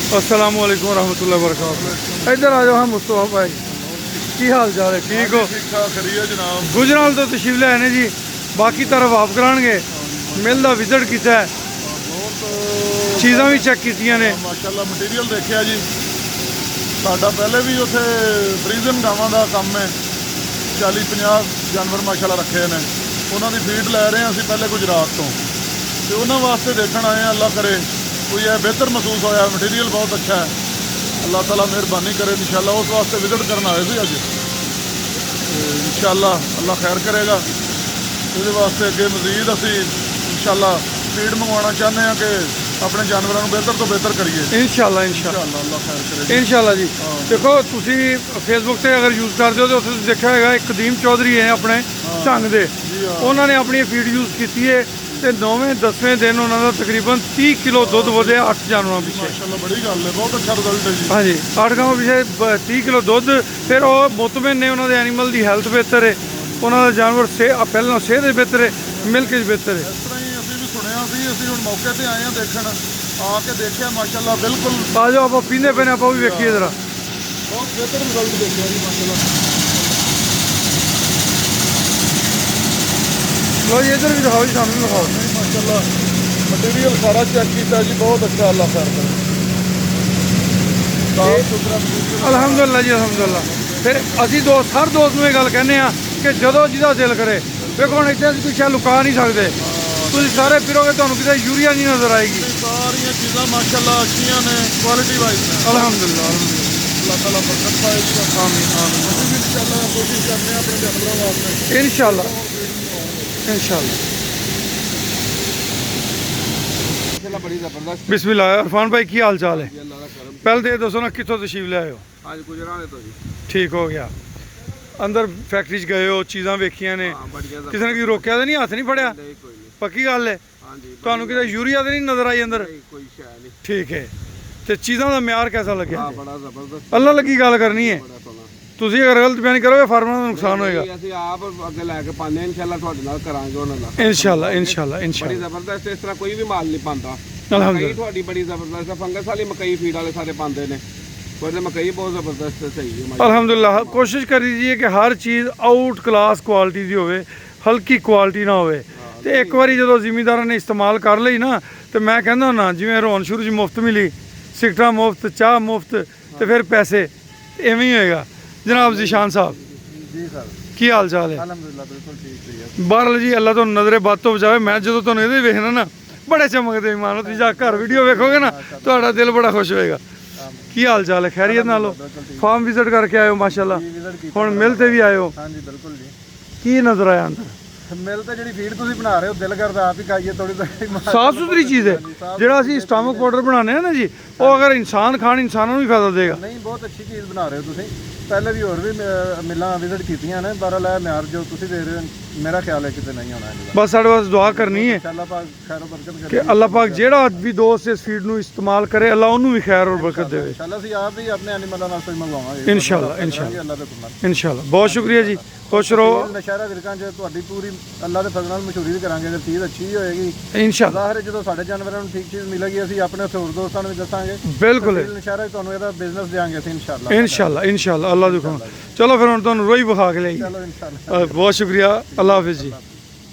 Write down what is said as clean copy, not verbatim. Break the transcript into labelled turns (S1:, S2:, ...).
S1: अस्सलाम वालेकुम रहमतुल्लाहि व बरकातहू। इधर आ जाओ। हम मुस्तफा भाई की हाल चाल है? ठीक हो?
S2: ठीक ठाक करिए जनाब।
S1: गुजराल तो तशरीफ ले आए जी, बाकी तरफ आप कराएंगे मिल का विजिट किया, चीज़ा भी चेक कीतियां ने
S2: माशाअल्लाह मटीरियल देखिया जी। साडा पहले भी उत्थे फ्रीजन गावां दा काम है, 40-50 जानवर माशाअल्लाह रखे ने। उन्हां दी फीड लै रहे हैं असीं पहले गुजरात तो, ते उन्हां वास्ते देखण आए हैं। अल्लाह करे कोई है बेहतर महसूस होया, मटीरियल बहुत अच्छा है। अल्लाह ताला मेहरबानी करे इंशाअल्लाह। उस वास्ते विजिट करना आए थे अज, इंशाअल्लाह अल्लाह खैर करेगा। उसदे वास्ते अगे मजीद असीं इंशाअल्लाह फीड मंगवाना चाहते हैं कि अपने जानवरों को बेहतर तो बेहतर करिए
S1: इंशाअल्लाह।
S2: अल्लाह खैर करे
S1: इंशाअल्लाह जी। देखो तुसी फेसबुक से अगर यूज़ करते हो तो तुसीं देखा होगा एक कदीम चौधरी है अपने ढंग दे, उन्होंने अपनी फीड यूज़ की है तो 9वें-10वें दिन उन्होंने तकरीबन 30 किलो दुध वधे 8 जानवरों पिछे।
S2: माशाअल्लाह बड़ी गल है, बहुत अच्छा रिजल्ट है जी।
S1: हाँ जी, 8 गांव पिछे 30 किलो दुध। फिर वो मुतमिन ने उन्होंने एनीमल की हैल्थ बेहतर है, उन्होंने जानवर पहलों सेहत बेहतर है, मिल्क बेहतर है।
S2: इस तरह ही असीं भी सुनिया सी, असीं हुण मौके ते आए हैं देखण, आके देखिया माशाअल्लाह बिल्कुल।
S1: आ जाओ आप पींदे पे आप भी वेखिए जरा,
S2: बहुत बेहतर रिजल्ट देखिया जी माशाअल्लाह।
S1: लो जी इधर भी दिखाओ जी, सामने दिखाओ।
S2: नहीं माशाअल्लाह मटीरियल सारा चेक किया जी, बहुत अच्छा। अल्लाह खैर करे, साफ सुथरा मटीरियल।
S1: अलहमदुलिल्लाह जी अलहमदुलिल्लाह। फिर असी दोस्त हर दोस्त में गल कहने कि जदों जिदा दिल करे, देखो हम इतने पीछे लुका नहीं सकते, तुम सारे फिरोगे तो किसी यूरिया नहीं नजर आएगी।
S2: सारिया चीज़ा माशाअल्लाह अच्छियां ने, क्वालिटी वाइज ने।
S1: अलहमदुलिल्लाह
S2: अल्लाह ताला बरकत पाए जी। आमीन आमीन। असीं भी इंशाअल्लाह कोशिश करने हैं अपने जानवरों वास्ते
S1: इंशाअल्लाह इंशाअल्लाह।
S3: बड़ी जबरदस्त
S1: बिस्मिल्लाह। इरफान भाई की हाल चाल है?
S3: अल्लाह का करम।
S1: पहले तो ये दसो ना कितों तशरीफ ले आए हो?
S3: आज गुजराने तो जी
S1: ठीक हो गया। अंदर फैक्ट्री च गए हो, चीज़ां वेखियां ने,
S3: हाँ बढ़िया
S1: किसी ने रोकया तो नहीं, हथ नहीं फड़िया?
S3: नहीं कोई नहीं।
S1: पक्की गल है?
S3: हाँ जी
S1: ਤੁਹਾਨੂੰ किसी यूरिया तो नहीं नजर आई अंदर?
S3: नहीं कोई शय नहीं।
S1: ठीक है। तो चीज़ों का म्यार कैसा लगे?
S3: हाँ बड़ा जबरदस्त,
S1: अल्लाह लगी गल करनी है।
S3: बड़ा सोना।
S1: ਤੁਸੀਂ ਅਗਰ ਗਲਤ ਬਿਆਨ ਕਰੋਗੇ ਫਾਰਮਰਾਂ ਦਾ ਨੁਕਸਾਨ ਹੋਏਗਾ।
S3: ਨਹੀਂ, ਅਸੀਂ ਆਪ ਅੱਗੇ ਲੈ ਕੇ ਪਾਉਂਦੇ ਹਾਂ, ਇਨਸ਼ਾਅੱਲਾ ਤੁਹਾਡੇ ਨਾਲ ਕਰਾਂਗੇ ਉਹਨਾਂ ਦਾ।
S1: ਇਨਸ਼ਾਅੱਲਾ ਇੰਸ਼ਾਅੱਲਾ
S3: ਬੜੀ
S1: ਇੰਸ਼ਾਅੱਲਾ
S3: ਜ਼ਬਰਦਸਤ, ਇਸ ਤਰ੍ਹਾਂ ਕੋਈ ਵੀ ਮਾਲ ਨਹੀਂ ਪਾਉਂਦਾ।
S1: ਅਲਹਮਦੁਲਿਲਾ।
S3: ਮਕਈ ਤੁਹਾਡੀ ਬੜੀ ਜ਼ਬਰਦਸਤ ਹੈ, ਫੰਗਸ ਵਾਲੀ ਮਕਈ ਫੀਡ ਵਾਲੇ ਸਾਰੇ ਪਾਉਂਦੇ ਨੇ, ਪਰ ਮਕਈ ਬਹੁਤ ਜ਼ਬਰਦਸਤ ਹੈ, ਸਹੀ ਹੈ ਮਾਸ਼ਾਅੱਲਾ।
S1: ਅਲਹਮਦੁਲਿਲਾ। कोशिश कर दीजिए कि हर चीज़ आउट क्लास क्वालिटी की होवे, हल्की क्वालिटी ना होवे। तो एक बार जो ਜ਼ਿਮੀਂਦਾਰਾਂ ने इस्तेमाल कर ਲਈ ना, तो मैं कहना ना जिवें रोहन शुरू च मुफ्त मिली, सिगटा मुफ्त, चाह मुफ्त, तो फिर पैसे इवें ही होएगा। जनाब जीशान साहब
S2: जी सर,
S1: की हाल चाल है?
S2: अल्हम्दुलिल्लाह बिल्कुल ठीक है।
S1: बहरहाल जी अल्लाह तो नज़रे बद तो बचावे। मैं जो तुम ये वेखना ना बड़े चमकते मानो, तुम जा घर वीडियो वेखोगे ना तो दिल बड़ा खुश होएगा। की हाल चाल है? खैरियत नालो? फार्म विजिट करके आए हो माशाअल्लाह, हुण मिल ते भी आए हो,
S2: हाँ जी बिल्कुल जी।
S1: की नजर आया अंदर?
S2: मिल तो जी फीड तुम बना रहे हो, दिल करता आप ही खाइए थोड़ी थोड़ी।
S1: साफ सुथरी चीज़ है। ਜਿਹੜਾ ਅਸੀਂ ਸਟਾਮਕ ਪਾਊਡਰ ਬਣਾਉਂਦੇ ਆ ਨਾ ਜੀ, ਉਹ ਅਗਰ ਇਨਸਾਨ ਖਾਣ ਇਨਸਾਨਾਂ ਨੂੰ ਵੀ ਫਾਇਦਾ ਦੇਗਾ।
S2: नहीं बहुत अच्छी चीज़ बना रहे हो तुम। पहले भी और भी मिलां विजिट कीतियां ने, बहरहाल म्यार जो तुम दे रहे हो मेरा ख्याल है कितने नहीं होना है।
S1: बस ਸਾਡੇ ਵਾਸਤੇ ਦੁਆ ਕਰਨੀ ਹੈ
S2: इंशाअल्लाह पाक खैर और बरकत करे।
S1: ਕਿ ਅੱਲਾਹ ਪਾਕ ਜਿਹੜਾ ਵੀ ਦੋਸਤ ਇਸ ਫੀਡ ਨੂੰ ਇਸਤੇਮਾਲ ਕਰੇ, ਅੱਲਾਹ ਉਹਨੂੰ ਵੀ ਖੈਰ ਔਰ ਬਰਕਤ ਦੇਵੇ।
S2: इंशाअल्लाह सी आप भी अपने एनिमल वास्ते मंगवावांगे
S1: इंशाअल्लाह, इंशाअल्लाह।
S2: अल्लाह दे हुक्म नाल।
S1: ਇਨਸ਼ਾਅੱਲਾ। ਬਹੁਤ ਸ਼ੁਕਰੀਆ ਜੀ, ਖੁਸ਼ ਰਹੋ
S2: नशहरा विरकां च ਤੁਹਾਡੀ ਪੂਰੀ ਅੱਲਾਹ ਦੇ ਫਜ਼ਲ ਨਾਲ ਮਸ਼ਹੂਰੀ ਵੀ ਕਰਾਂਗੇ। ਜੇ ਚੀਜ਼ ਅੱਛੀ ਹੋਏਗੀ
S1: ਇਨਸ਼ਾਅੱਲਾ।
S2: ਜ਼ਾਹਿਰ ਹੈ ਜਦੋਂ ਸਾਡੇ ਜਾਨਵਰਾਂ ਨੂੰ ਠੀਕ ਚੀਜ਼ ਮਿਲੇਗੀ ਅਸੀਂ ਆਪਣੇ ਹੋਰ ਦੋਸਤਾਂ ਨੂੰ ਵੀ ਦੱਸਾਂਗੇ।
S1: ਬਿਲਕੁਲ
S2: ਨਸ਼ਹਿਰਾ ਤੁਹਾਨੂੰ ਇਹਦਾ ਬਿਜ਼ਨਸ ਦਿਆਂਗੇ ਅਸੀਂ ਇੰਸ਼ਾਅੱਲਾ।
S1: ਇਨਸ਼ਾਅੱਲਾ ਇੰਸ਼ਾਅੱਲਾ ਅੱਲਾਹ ਦੀ ਹੁਕਮ। ਚਲੋ ਫਿਰ ਹੁਣ ਤੁਹਾਨੂੰ ਰੋਈ ਵਿਖਾ ਕੇ ਲਈ।
S2: ਚਲੋ ਇੰਸ਼ਾਅੱਲਾ।
S1: ਬਹੁਤ ਸ਼ੁਕਰੀਆ। ਅੱਲਾਹ ਹਾਫਿਜ਼ ਜੀ।